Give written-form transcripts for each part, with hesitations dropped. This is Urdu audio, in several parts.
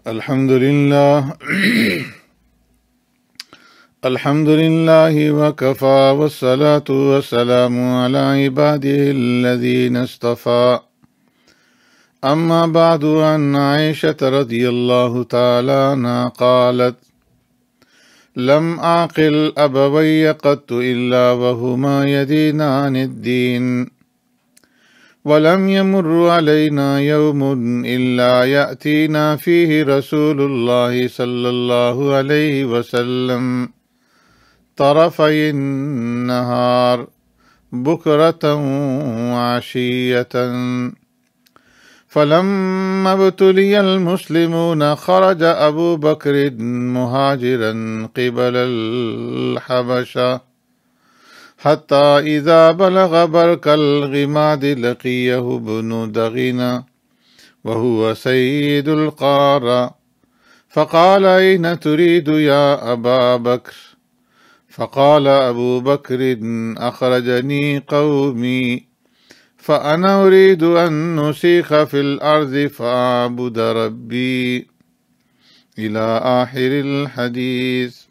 الحمد لله الحمد لله وكفى والصلاة والسلام على عباده الذين اصطفى أما بعد. عن عائشة رضي الله تعالى عنها قالت: لم أعقل أبوي قط إلا وهما يدينان الدين، ولم يمر علينا يوم إلا يأتينا فيه رسول الله صلى الله عليه وسلم طرفي النهار بكرة وعشية، فلما ابتلي المسلمون خرج أبو بكر مهاجرا قبل الحبشة، حتى إذا بلغ برك الغماد لقيه ابن دغنة وهو سيد القارة، فقال: أين تريد يا أبا بكر؟ فقال أبو بكر: أخرجني قومي فأنا أريد أن نسيخ في الأرض فأعبد ربي، إلى آخر الحديث.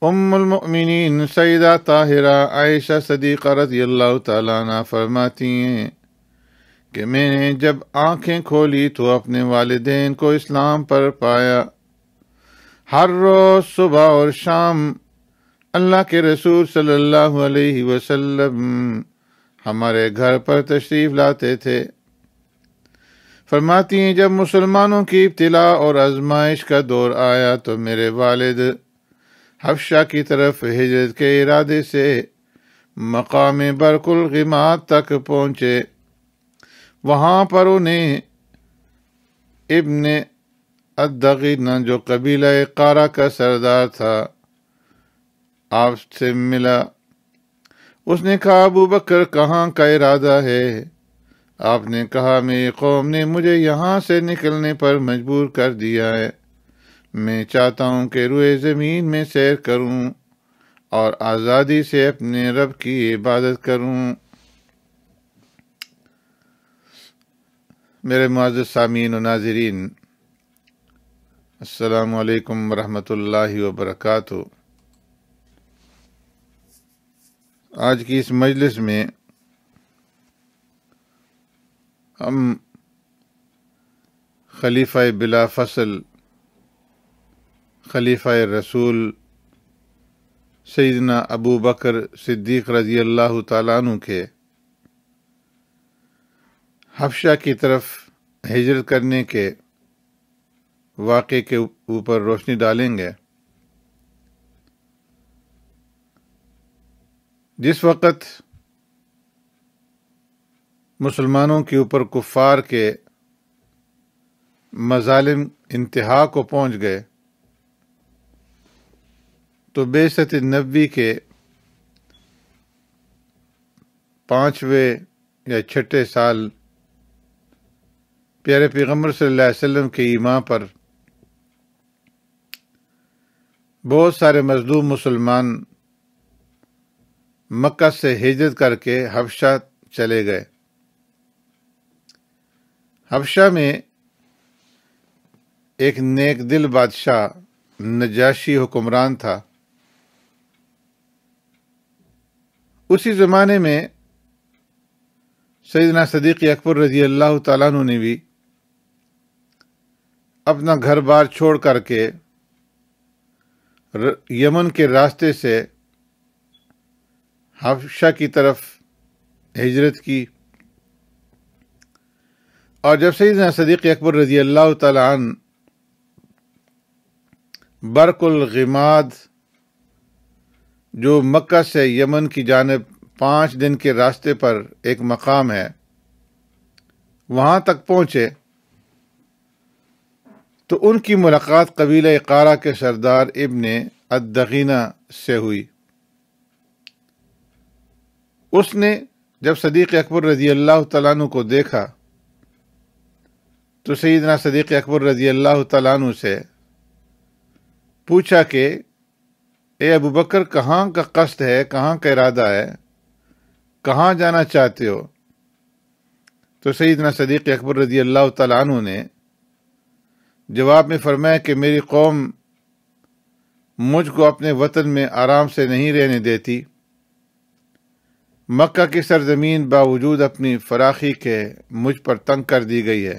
ام المؤمنین سیدہ طاہرہ عائشہ صدیقہ رضی اللہ تعالیٰ عنہ فرماتی ہیں کہ میں نے جب آنکھیں کھولی تو اپنے والدین کو اسلام پر پایا۔ ہر روز صبح اور شام اللہ کے رسول صلی اللہ علیہ وسلم ہمارے گھر پر تشریف لاتے تھے۔ فرماتی ہیں جب مسلمانوں کی ابتلا اور آزمائش کا دور آیا تو میرے والد حبشہ کی طرف ہجرت کے ارادے سے مقام برق الغماد تک پہنچے۔ وہاں پر انہیں ابن الدغنہ جو قبیلہ قارہ کا سردار تھا آپ سے ملا۔ اس نے کہا: ابو بکر کہاں کا ارادہ ہے؟ آپ نے کہا: میری قوم نے مجھے یہاں سے نکلنے پر مجبور کر دیا ہے، میں چاہتا ہوں کہ روئے زمین میں سیر کروں اور آزادی سے اپنے رب کی عبادت کروں۔ میرے معزز سامعین و ناظرین، السلام علیکم ورحمۃ اللہ وبرکاتہ۔ آج کی اس مجلس میں ہم خلیفہ بلا فصل، خلیفہ رسول سیدنا ابو بکر صدیق رضی اللہ تعالیٰ عنہ کے حبشہ کی طرف ہجرت کرنے کے واقعے کے اوپر روشنی ڈالیں گے۔ جس وقت مسلمانوں کے اوپر کفار کے مظالم انتہا کو پہنچ گئے تو بعثت نبوی کے 5ویں یا 6 سال پیارے پیغمبر صلی اللہ علیہ وسلم کے ایمان پر بہت سارے مظلوم مسلمان مکہ سے ہجرت کر کے حبشہ چلے گئے۔ حبشہ میں ایک نیک دل بادشاہ نجاشی حکمران تھا۔ اسی زمانے میں سیدنا صدیق اکبر رضی اللہ تعالیٰ عنہ نے بھی اپنا گھر بار چھوڑ کر کے یمن کے راستے سے حبشہ کی طرف ہجرت کی، اور جب سیدنا صدیق اکبر رضی اللہ تعالیٰ عنہ برق الغماد جو مکہ سے یمن کی جانب 5 دن کے راستے پر ایک مقام ہے، وہاں تک پہنچے تو ان کی ملاقات قبیلہ قارہ کے سردار ابن الدغنہ سے ہوئی۔ اس نے جب صدیق اکبر رضی اللہ تعالیٰ عنہ کو دیکھا تو سیدنا صدیق اکبر رضی اللہ تعالیٰ عنہ سے پوچھا کہ اے ابو بکر، کہاں کا قصد ہے، کہاں کا ارادہ ہے، کہاں جانا چاہتے ہو؟ تو سیدنا صدیق اکبر رضی اللہ تعالیٰ عنہ نے جواب میں فرمایا کہ میری قوم مجھ کو اپنے وطن میں آرام سے نہیں رہنے دیتی، مکہ کی سرزمین باوجود اپنی فراخی کے مجھ پر تنگ کر دی گئی ہے،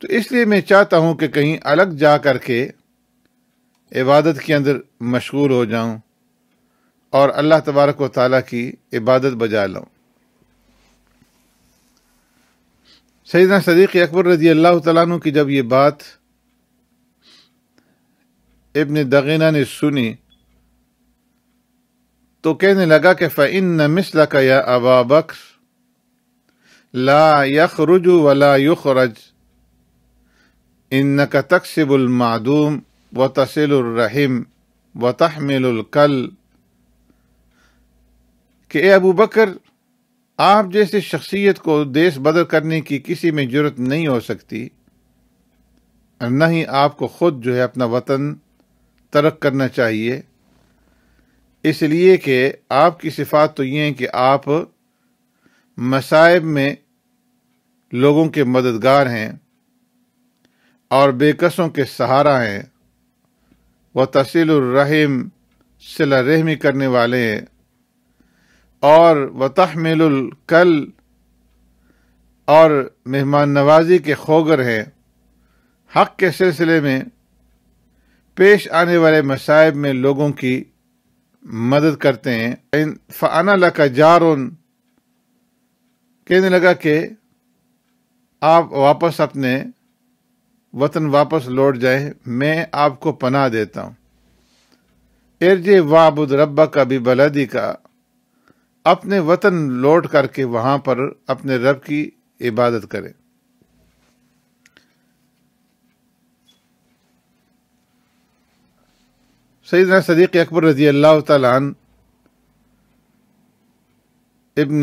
تو اس لیے میں چاہتا ہوں کہ کہیں الگ جا کر کے عبادت کے اندر مشغول ہو جاؤں اور اللہ تبارک و تعالیٰ کی عبادت بجا لاؤں۔ سیدنا صدیق اکبر رضی اللہ تعالیٰ عنہ کی جب یہ بات ابن دغینہ نے سنی تو کہنے لگا کہ فَإِنَّ مِثْلَكَ يَا أَبَا بَكْرَ لَا يَخْرُجُ وَلَا يُخْرَجُ إِنَّكَ تَكْسِبُ الْمَعْدُومَ وَتَصِلُ الرَّحِمَ وَتَحْمِلُ الْكَلَّ، کہ اے ابو بکر، آپ جیسی شخصیت کو دیس بدر کرنے کی کسی میں جرت نہیں ہو سکتی، اور نہ ہی آپ کو خود جو ہے اپنا وطن ترک کرنا چاہیے، اس لیے کہ آپ کی صفات تو یہ ہیں کہ آپ مصائب میں لوگوں کے مددگار ہیں اور بے کسوں کے سہارا ہیں، وتصل الرحم، صلہ رحمی کرنے والے ہیں، اور وتحمل الکل، اور مہمان نوازی کے خوگر ہیں، حق کے سلسلے میں پیش آنے والے مصائب میں لوگوں کی مدد کرتے ہیں۔ فَأَنَا لَكَ جَارٌ، کہنے لگا کہ آپ واپس اپنے وطن واپس لوٹ جائیں، میں آپ کو پناہ دیتا ہوں۔ ارجع وَاعْبُدْ رَبَّكَ بِبَلَدِكَ، اپنے وطن لوٹ کر کے وہاں پر اپنے رب کی عبادت کرے۔ سیدنا صدیق اکبر رضی اللہ تعالیٰ عنہ ابن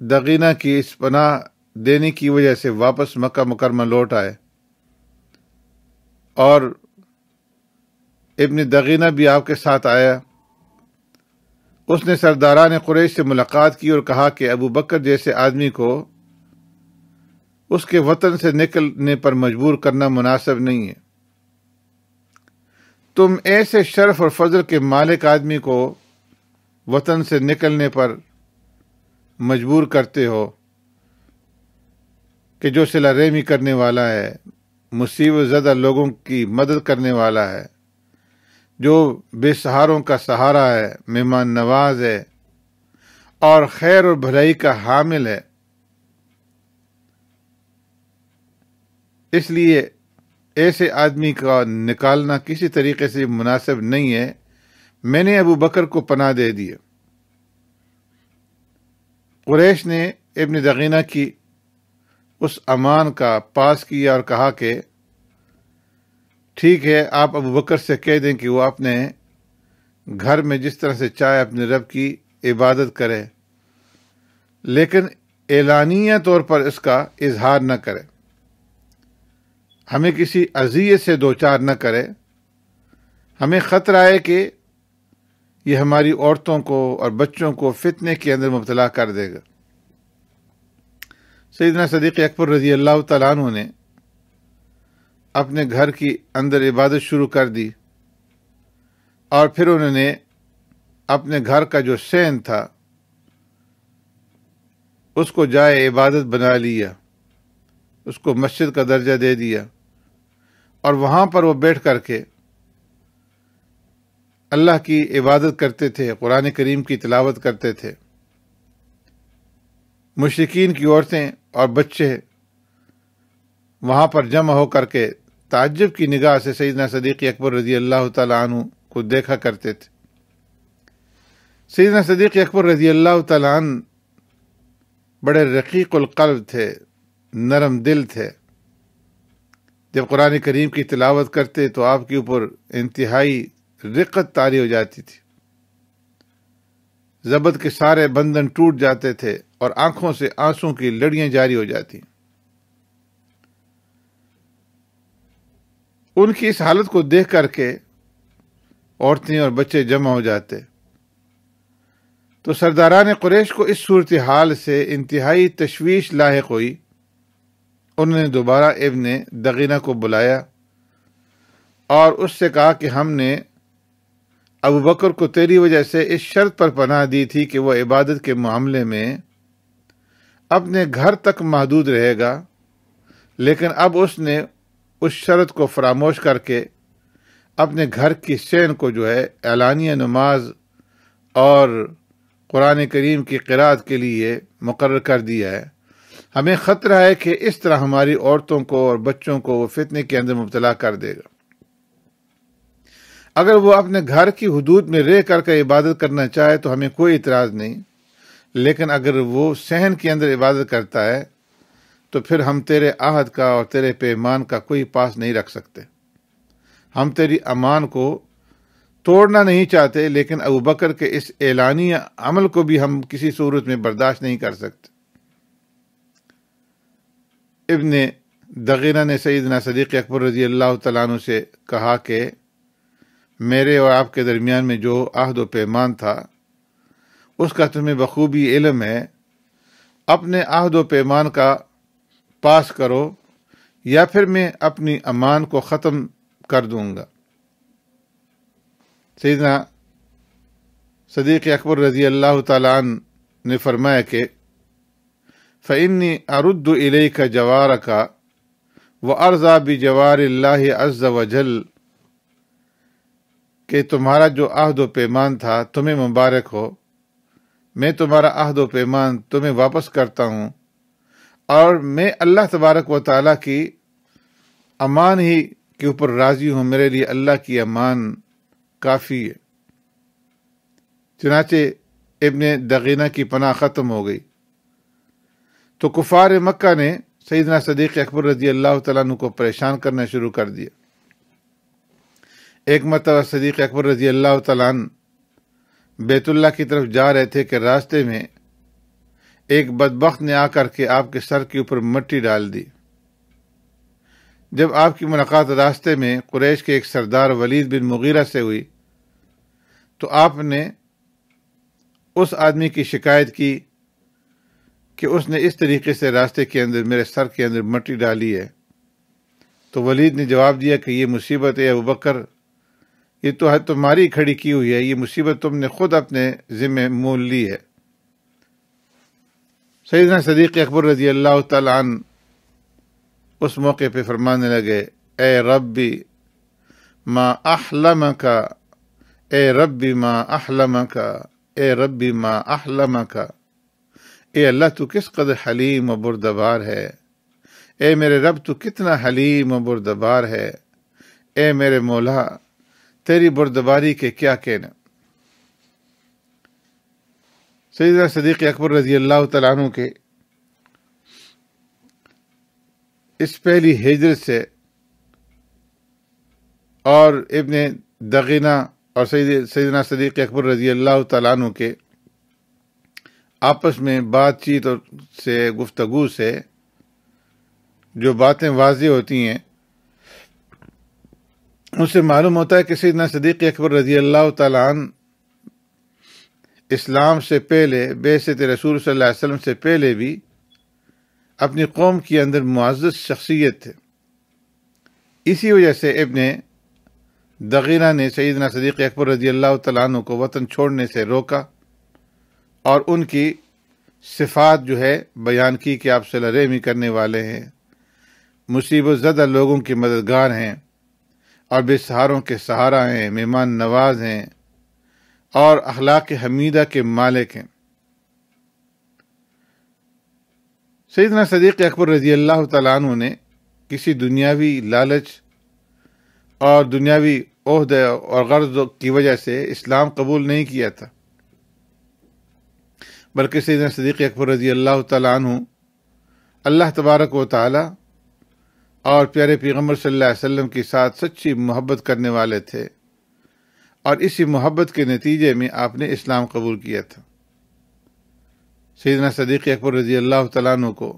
دغینہ کی اس پناہ دینے کی وجہ سے واپس مکہ مکرمہ لوٹ آئے، اور ابن دغینہ بھی آپ کے ساتھ آیا۔ اس نے سرداران قریش سے ملاقات کی اور کہا کہ ابو بکر جیسے آدمی کو اس کے وطن سے نکلنے پر مجبور کرنا مناسب نہیں ہے۔ تم ایسے شرف اور فضل کے مالک آدمی کو وطن سے نکلنے پر مجبور کرتے ہو کہ جو صلہ رحمی کرنے والا ہے، مصیبت زدہ لوگوں کی مدد کرنے والا ہے، جو بے سہاروں کا سہارا ہے، مہمان نواز ہے، اور خیر اور بھلائی کا حامل ہے۔ اس لیے ایسے آدمی کا نکالنا کسی طریقے سے مناسب نہیں ہے۔ میں نے ابو بکر کو پناہ دے دی۔ قریش نے ابن دغینہ کی اس امان کا پاس کیا اور کہا کہ ٹھیک ہے، آپ ابو بکر سے کہہ دیں کہ وہ اپنے گھر میں جس طرح سے چاہے اپنے رب کی عبادت کرے، لیکن اعلانیہ طور پر اس کا اظہار نہ کرے، ہمیں کسی اذیت سے دوچار نہ کرے۔ ہمیں خطرہ ہے کہ یہ ہماری عورتوں کو اور بچوں کو فتنے کے اندر مبتلا کر دے گا۔ سیدنا صدیق اکبر رضی اللہ تعالیٰ عنہ نے اپنے گھر کی اندر عبادت شروع کر دی، اور پھر انہوں نے اپنے گھر کا جو صحن تھا اس کو جائے عبادت بنا لیا، اس کو مسجد کا درجہ دے دیا، اور وہاں پر وہ بیٹھ کر کے اللہ کی عبادت کرتے تھے، قرآن کریم کی تلاوت کرتے تھے۔ مشرکین کی عورتیں اور بچے وہاں پر جمع ہو کر کے تعجب کی نگاہ سے سیدنا صدیق اکبر رضی اللہ تعالیٰ عنہ کو دیکھا کرتے تھے۔ سیدنا صدیق اکبر رضی اللہ تعالیٰ عنہ بڑے رقیق القلب تھے، نرم دل تھے۔ جب قرآن کریم کی تلاوت کرتے تو آپ کے اوپر انتہائی رقت طاری ہو جاتی تھی، ضبط کے سارے بندھن ٹوٹ جاتے تھے اور آنکھوں سے آنسوں کی لڑیاں جاری ہو جاتی۔ ان کی اس حالت کو دیکھ کر کے عورتیں اور بچے جمع ہو جاتے، تو سرداران قریش کو اس صورتحال سے انتہائی تشویش لاحق ہوئی۔ انہوں نے دوبارہ ابن دغینہ کو بلایا اور اس سے کہا کہ ہم نے ابو بکر کو تیری وجہ سے اس شرط پر پناہ دی تھی کہ وہ عبادت کے معاملے میں اپنے گھر تک محدود رہے گا، لیکن اب اس نے اس شرط کو فراموش کر کے اپنے گھر کی سین کو جو ہے اعلانیہ نماز اور قرآن کریم کی قرأت کے لیے مقرر کر دیا ہے۔ ہمیں خطرہ ہے کہ اس طرح ہماری عورتوں کو اور بچوں کو وہ فتنے کے اندر مبتلا کر دے گا۔ اگر وہ اپنے گھر کی حدود میں رہ کر کے عبادت کرنا چاہے تو ہمیں کوئی اعتراض نہیں، لیکن اگر وہ صحن کے اندر عبادت کرتا ہے تو پھر ہم تیرے عہد کا اور تیرے پیمان کا کوئی پاس نہیں رکھ سکتے۔ ہم تیری امان کو توڑنا نہیں چاہتے، لیکن ابو بکر کے اس اعلانی عمل کو بھی ہم کسی صورت میں برداشت نہیں کر سکتے۔ ابن دغینہ نے سیدنا صدیق اکبر رضی اللہ تعالیٰ عنہ سے کہا کہ میرے اور آپ کے درمیان میں جو عہد و پیمان تھا اس کا تمہیں بخوبی علم ہے، اپنے عہد و پیمان کا پاس کرو یا پھر میں اپنی امان کو ختم کر دوں گا۔ سیدنا صدیق اکبر رضی اللہ تعالیٰ عنہ نے فرمایا کہ فَإِنِّي أَرُدُّ إِلَيْكَ جَوَارَكَ وَأَرْضَىٰ بِجَوَارِ اللَّهِ عَزَّ وَجَلَّ، کہ تمہارا جو عہد و پیمان تھا تمہیں مبارک ہو، میں تمہارا عہد و پیمان تمہیں واپس کرتا ہوں، اور میں اللہ تبارک و تعالیٰ کی امان ہی کے اوپر راضی ہوں، میرے لیے اللہ کی امان کافی ہے۔ چنانچہ ابن دغینہ کی پناہ ختم ہو گئی تو کفار مکہ نے سیدنا صدیق اکبر رضی اللہ تعالیٰ عنہ کو پریشان کرنا شروع کر دیا۔ ایک مرتبہ صدیق اکبر رضی اللہ تعالیٰ عنہ بیت اللہ کی طرف جا رہے تھے کہ راستے میں ایک بدبخت نے آ کر کے آپ کے سر کے اوپر مٹی ڈال دی۔ جب آپ کی ملاقات راستے میں قریش کے ایک سردار ولید بن مغیرہ سے ہوئی تو آپ نے اس آدمی کی شکایت کی کہ اس نے اس طریقے سے راستے کے اندر میرے سر کے اندر مٹی ڈالی ہے۔ تو ولید نے جواب دیا کہ یہ مصیبت ہے ابو بکر، یہ تو ہے تمہاری کھڑی کی ہوئی ہے، یہ مصیبت تم نے خود اپنے ذمہ مول لی ہے۔ سیدنا صدیق اکبر رضی اللہ تعالیٰ عنہ اس موقع پہ فرمانے لگے، اے ربی ما احلمک، اے ربی ما احلمک، اے ربی ما احلمک، اے اللہ تو کس قدر حلیم و بردبار ہے، اے میرے رب تو کتنا حلیم و بردبار ہے، اے میرے مولا تیری بردباری کے کیا کہنا۔ سیدنا صدیق اکبر رضی اللہ تعالیٰ عنہ کے اس پہلی ہجرت سے اور ابن دغینہ اور سیدنا صدیق اکبر رضی اللہ تعالیٰ عنہ کے آپس میں بات چیت سے گفتگو سے جو باتیں واضح ہوتی ہیں اس سے معلوم ہوتا ہے کہ سیدنا صدیق اکبر رضی اللہ تعالیٰ عنہ اسلام سے پہلے، بعثت رسول صلی اللہ علیہ وسلم سے پہلے بھی اپنی قوم کے اندر معزز شخصیت تھے۔ اسی وجہ سے ابن دغینہ نے سیدنا صدیق اکبر رضی اللہ تعالیٰ عنہ کو وطن چھوڑنے سے روکا اور ان کی صفات جو ہے بیان کی کہ آپ صلہ رحمی کرنے والے ہیں، مصیبت زدہ لوگوں کے مددگار ہیں اور بے سہاروں کے سہارا ہیں، مہمان نواز ہیں اور اخلاق حمیدہ کے مالک ہیں۔ سیدنا صدیق اکبر رضی اللہ تعالیٰ عنہ نے کسی دنیاوی لالچ اور دنیاوی عہدے اور غرض کی وجہ سے اسلام قبول نہیں کیا تھا، بلکہ سیدنا صدیق اکبر رضی اللہ تعالیٰ عنہ اللہ تبارک و تعالی اور پیارے پیغمبر صلی اللہ علیہ وسلم کے ساتھ سچی محبت کرنے والے تھے، اور اسی محبت کے نتیجے میں آپ نے اسلام قبول کیا تھا۔ سیدنا صدیق اکبر رضی اللہ تعالیٰ عنہ کو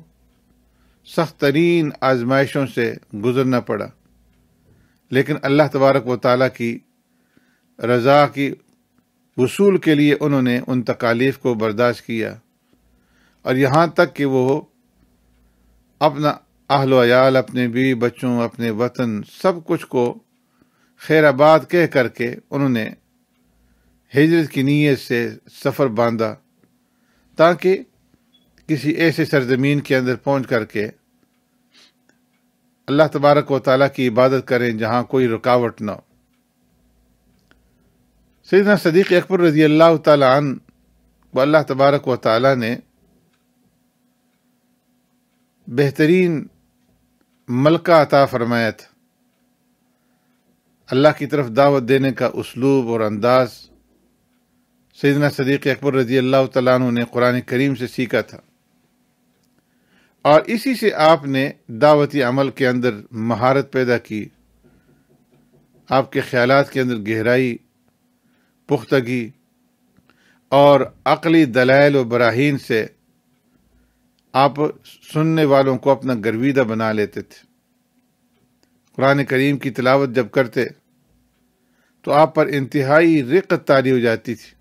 سخت ترین آزمائشوں سے گزرنا پڑا، لیکن اللہ تبارک و تعالیٰ کی رضا کی وصول کے لیے انہوں نے ان تکالیف کو برداشت کیا، اور یہاں تک کہ وہ اپنا اہل و عیال، اپنے بیوی بچوں، اپنے وطن، سب کچھ کو خیر آباد کہہ کر کے انہوں نے ہجرت کی نیت سے سفر باندھا، تاکہ کسی ایسے سرزمین کے اندر پہنچ کر کے اللہ تبارک و تعالیٰ کی عبادت کریں جہاں کوئی رکاوٹ نہ ہو۔ سیدنا صدیق اکبر رضی اللہ تعالیٰ عنہ کو اللہ تبارک و تعالیٰ نے بہترین ملکہ عطا فرمایا تھا۔ اللہ کی طرف دعوت دینے کا اسلوب اور انداز سیدنا صدیق اکبر رضی اللہ تعالیٰ عنہ نے قرآن کریم سے سیکھا تھا، اور اسی سے آپ نے دعوتی عمل کے اندر مہارت پیدا کی۔ آپ کے خیالات کے اندر گہرائی، پختگی اور عقلی دلائل و براہین سے آپ سننے والوں کو اپنا گرویدہ بنا لیتے تھے۔ قرآن کریم کی تلاوت جب کرتے تو آپ پر انتہائی رقت طاری ہو جاتی تھی،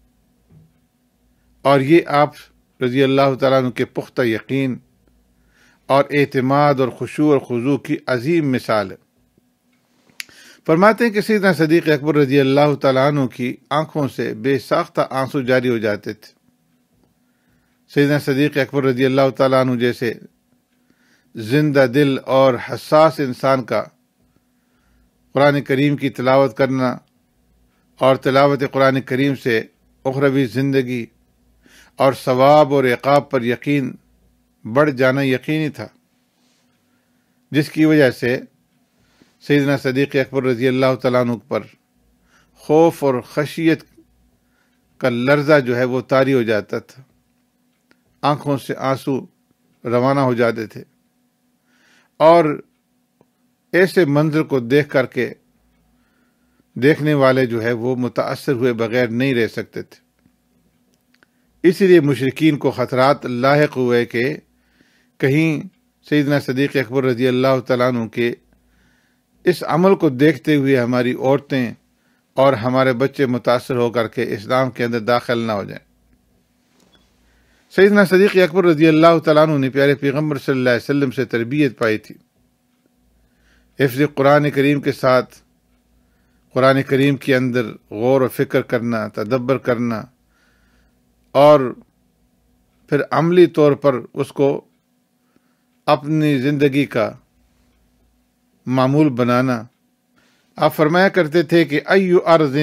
اور یہ آپ رضی اللہ تعالیٰ عنہ کے پختہ یقین اور اعتماد اور خشوع اور خضوع کی عظیم مثال ہے۔ فرماتے ہیں کہ سیدنا صدیق اکبر رضی اللہ تعالیٰ عنہ کی آنکھوں سے بے ساختہ آنسو جاری ہو جاتے تھے۔ سیدنا صدیق اکبر رضی اللہ تعالیٰ عنہ جیسے زندہ دل اور حساس انسان کا قرآن کریم کی تلاوت کرنا اور تلاوت قرآن کریم سے اخروی زندگی اور ثواب اور عقاب پر یقین بڑھ جانا یقینی تھا، جس کی وجہ سے سیدنا صدیق اکبر رضی اللہ تعالیٰ عنہ پر خوف اور خشیت کا لرزہ جو ہے وہ طاری ہو جاتا تھا، آنکھوں سے آنسو روانہ ہو جاتے تھے، اور ایسے منظر کو دیکھ کر کے دیکھنے والے جو ہے وہ متاثر ہوئے بغیر نہیں رہ سکتے تھے۔ اسی لیے مشرکین کو خطرات لاحق ہوئے کہ کہیں سیدنا صدیق اکبر رضی اللہ تعالیٰ عنہ کے اس عمل کو دیکھتے ہوئے ہماری عورتیں اور ہمارے بچے متاثر ہو کر کے اسلام کے اندر داخل نہ ہو جائیں۔ سیدنا صدیق اکبر رضی اللہ تعالیٰ عنہ نے پیارے پیغمبر صلی اللہ علیہ وسلم سے تربیت پائی تھی، حفظ قرآن کریم کے ساتھ قرآن کریم کے اندر غور و فکر کرنا، تدبر کرنا، اور پھر عملی طور پر اس کو اپنی زندگی کا معمول بنانا۔ آپ فرمایا کرتے تھے کہ ایو ارض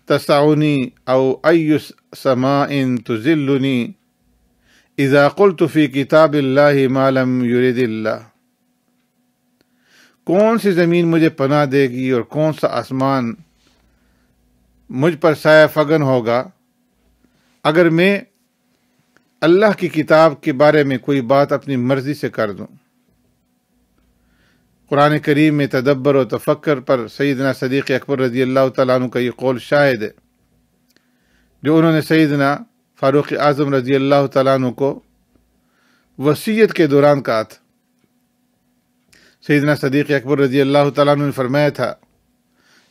تسعنی او ایو سماء تذلنی اذا قلت فی کتاب اللہ ما لم یرد اللہ، کون سی زمین مجھے پناہ دے گی اور کون سا آسمان مجھ پر سایہ فگن ہوگا اگر میں اللہ کی کتاب کے بارے میں کوئی بات اپنی مرضی سے کر دوں۔ قرآن کریم میں تدبر و تفکر پر سیدنا صدیق اکبر رضی اللہ تعالیٰ عنہ کا یہ قول شاہد ہے، جو انہوں نے سیدنا فاروق اعظم رضی اللہ تعالیٰ عنہ کو وصیت کے دوران کہا تھا۔ سیدنا صدیق اکبر رضی اللہ تعالیٰ عنہ نے فرمایا تھا،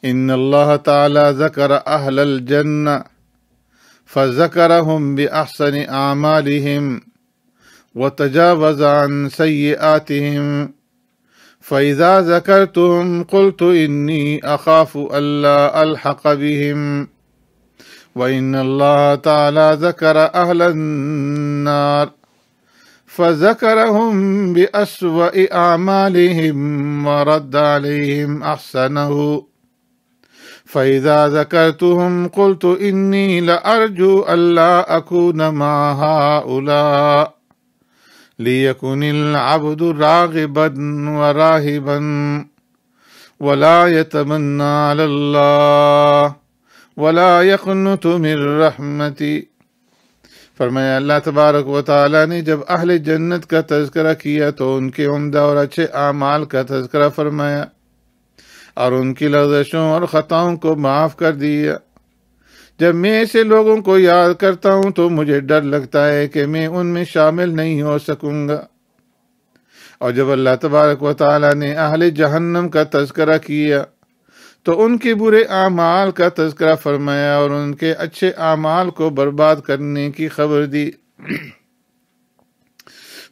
ان اللہ تعالی ذکر اہل الجنہ فذکرہم باحسن اعمالہم وتجاوز عن سیئاتہم فإذا ذکرتہم قلت انی اخاف الا الحق بہم وإن اللہ تعالی ذکر اہل النار فذكرهم بأسوأ أعمالهم ورد عليهم أحسنه فإذا ذكرتهم قلت إني لأرجو ألا أكون مع هؤلاء ليكن العبد راغبا وراهبا ولا يتمنى على الله ولا يقنط من رحمتي۔ فرمایا اللہ تبارک و تعالیٰ نے جب اہل جنت کا تذکرہ کیا تو ان کے عمدہ اور اچھے اعمال کا تذکرہ فرمایا اور ان کی لغزشوں اور خطاؤں کو معاف کر دیا۔ جب میں ایسے لوگوں کو یاد کرتا ہوں تو مجھے ڈر لگتا ہے کہ میں ان میں شامل نہیں ہو سکوں گا۔ اور جب اللہ تبارک و تعالیٰ نے اہل جہنم کا تذکرہ کیا تو ان کے برے اعمال کا تذکرہ فرمایا اور ان کے اچھے اعمال کو برباد کرنے کی خبر دی۔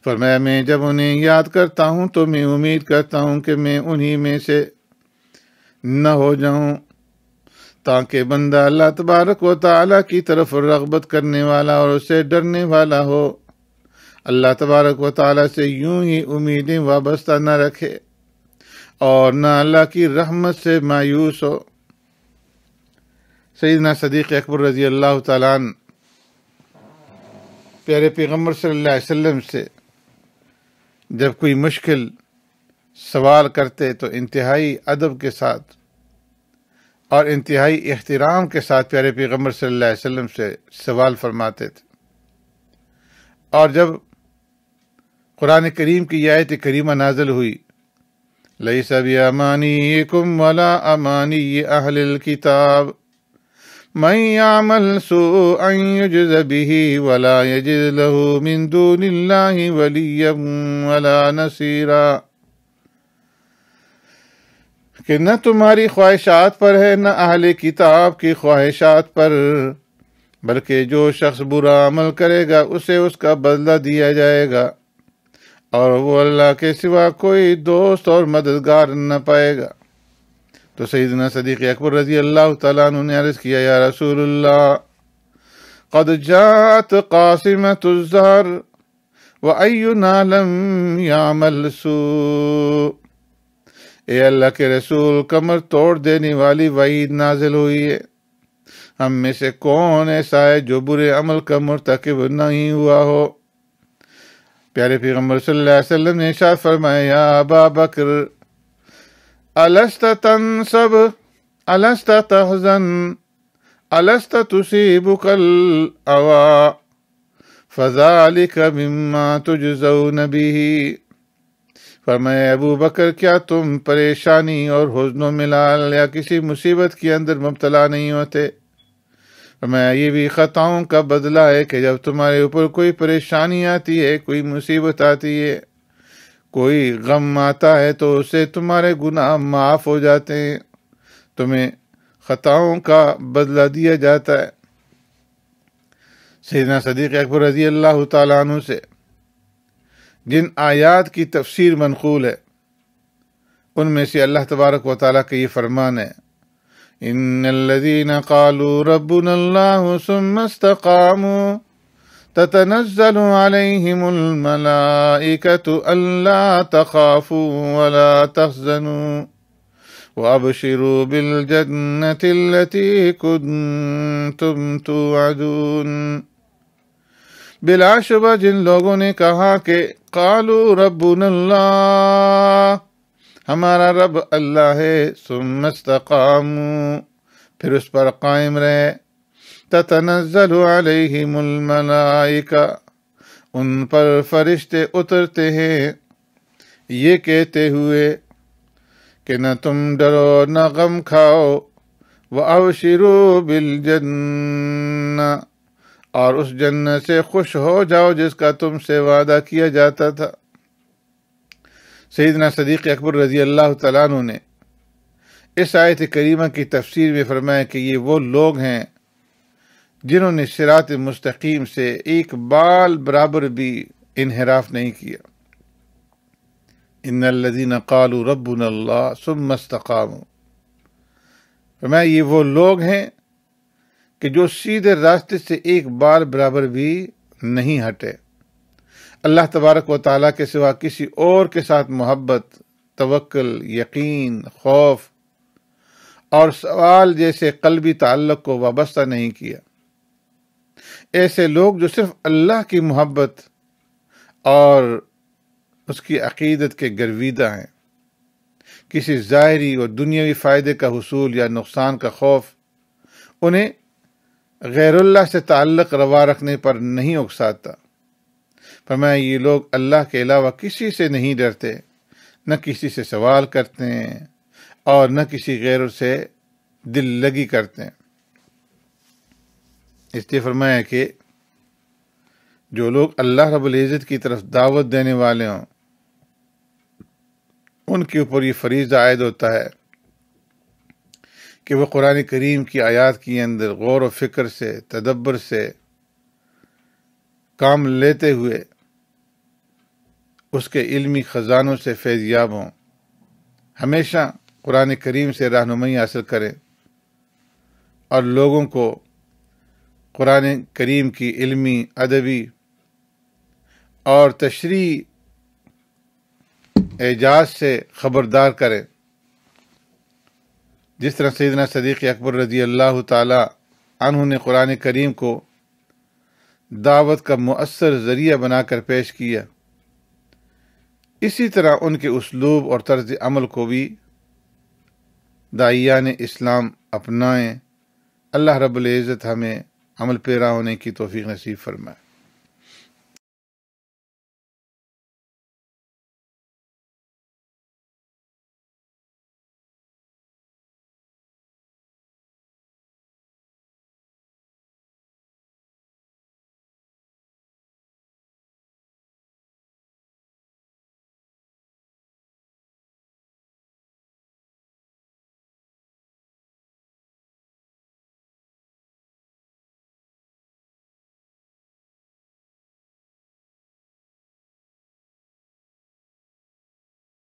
فرمایا میں جب انہیں یاد کرتا ہوں تو میں امید کرتا ہوں کہ میں انہی میں سے نہ ہو جاؤں، تاکہ بندہ اللہ تبارک و تعالیٰ کی طرف رغبت کرنے والا اور اسے ڈرنے والا ہو، اللہ تبارک و تعالیٰ سے یوں ہی امیدیں وابستہ نہ رکھے اور نہ اللہ کی رحمت سے مایوس ہو۔ سیدنا صدیق اکبر رضی اللہ تعالیٰ عنہ پیارے پیغمبر صلی اللہ علیہ وسلم سے جب کوئی مشکل سوال کرتے تو انتہائی ادب کے ساتھ اور انتہائی احترام کے ساتھ پیارے پیغمبر صلی اللہ علیہ وسلم سے سوال فرماتے تھے۔ اور جب قرآن کریم کی یہ آیت کریمہ نازل ہوئی، لیس بِأَمَانِيِّكُمْ وَلَا أَمَانِيِّ أَهْلِ الْكِتَابِ مَن يَعْمَلْ سُوءًا يُجْزَ بِهِ وَلَا يَجِدْ لَهُ مِن دُونِ اللَّهِ وَلِيًّا وَلَا نَصِيرًا، کہ نہ تمہاری خواہشات پر ہے نہ اہل کتاب کی خواہشات پر، بلکہ جو شخص برا عمل کرے گا اسے اس کا بدلہ دیا جائے گا اور وہ اللہ کے سوا کوئی دوست اور مددگار نہ پائے گا۔ تو سیدنا صدیق اکبر رضی اللہ تعالیٰ عنہ نے عرض کیا، یا رسول اللہ قد جاءت قاسمۃ الزہر وأینا لم یعمل سوء، اے اللہ کے رسول کمر توڑ دینے والی وعید نازل ہوئی ہے، ہم میں سے کون ایسا ہے جو برے عمل کا مرتکب نہیں ہوا ہو۔ پیارے پیغمبر صلی اللہ علیہ وسلم نے ارشاد فرمایا، یا ابا بکر الست تنصب الست تحزن الست تصیبک الاوا فذلک مما تجزون به، فرمایا ابو بکر کیا تم پریشانی اور حزن و ملال یا کسی مصیبت کے اندر مبتلا نہیں ہوتے؟ فرمایا یہ بھی خطاؤں کا بدلہ ہے کہ جب تمہارے اوپر کوئی پریشانی آتی ہے، کوئی مصیبت آتی ہے، کوئی غم آتا ہے تو اسے تمہارے گناہ معاف ہو جاتے ہیں، تمہیں خطاؤں کا بدلہ دیا جاتا ہے۔ سیدنا صدیق اکبر رضی اللہ تعالیٰ عنہ سے جن آیات کی تفسیر منقول ہے ان میں سے اللہ تبارک و تعالیٰ کا یہ فرمان ہے، ان الذين قالوا ربنا الله ثم استقاموا تتنزل عليهم الملائكة ألا تخافوا ولا تحزنوا وأبشروا بالجنة التي كنتم توعدون، بلا شبہ جن لوگوں نے کہا کہ قالوا ربنا اللہ، ہمارا رب اللہ ہے، ثم استقاموا، پھر اس پر قائم رہے، تتنزل علیہم الملائکہ، ان پر فرشتے اترتے ہیں یہ کہتے ہوئے کہ نہ تم ڈرو نہ غم کھاؤ، وَأَبْشِرُوا بِالْجَنَّةِ، اور اس جنت سے خوش ہو جاؤ جس کا تم سے وعدہ کیا جاتا تھا۔ سیدنا صدیق اکبر رضی اللہ تعالیٰ عنہ نے اس آیت کریمہ کی تفسیر میں فرمایا کہ یہ وہ لوگ ہیں جنہوں نے صراط مستقیم سے ایک بال برابر بھی انحراف نہیں کیا۔ ان الذین قالوا ربنا اللہ ثم استقاموا، فرمایا یہ وہ لوگ ہیں کہ جو سیدھے راستے سے ایک بال برابر بھی نہیں ہٹے، اللہ تبارک و تعالیٰ کے سوا کسی اور کے ساتھ محبت، توکل، یقین، خوف اور سوال جیسے قلبی تعلق کو وابستہ نہیں کیا۔ ایسے لوگ جو صرف اللہ کی محبت اور اس کی عقیدت کے گرویدہ ہیں، کسی ظاہری اور دنیاوی فائدے کا حصول یا نقصان کا خوف انہیں غیر اللہ سے تعلق روا رکھنے پر نہیں اکساتا۔ فرمایا یہ لوگ اللہ کے علاوہ کسی سے نہیں ڈرتے، نہ کسی سے سوال کرتے ہیں اور نہ کسی غیر سے دل لگی کرتے ہیں۔ اس لیے فرمایا کہ جو لوگ اللہ رب العزت کی طرف دعوت دینے والے ہوں ان کے اوپر یہ فریضہ عائد ہوتا ہے کہ وہ قرآن کریم کی آیات کے اندر غور و فکر سے، تدبر سے کام لیتے ہوئے اس کے علمی خزانوں سے فیض یاب ہوں، ہمیشہ قرآن کریم سے رہنمائی حاصل کریں اور لوگوں کو قرآن کریم کی علمی، ادبی اور تشریحی اعجاز سے خبردار کریں، جس طرح سیدنا صدیق اکبر رضی اللہ تعالی عنہ نے قرآن کریم کو دعوت کا مؤثر ذریعہ بنا کر پیش کیا، اسی طرح ان کے اسلوب اور طرز عمل کو بھی داعیان اسلام اپنائیں۔ اللہ رب العزت ہمیں عمل پیرا ہونے کی توفیق نصیب فرمائے۔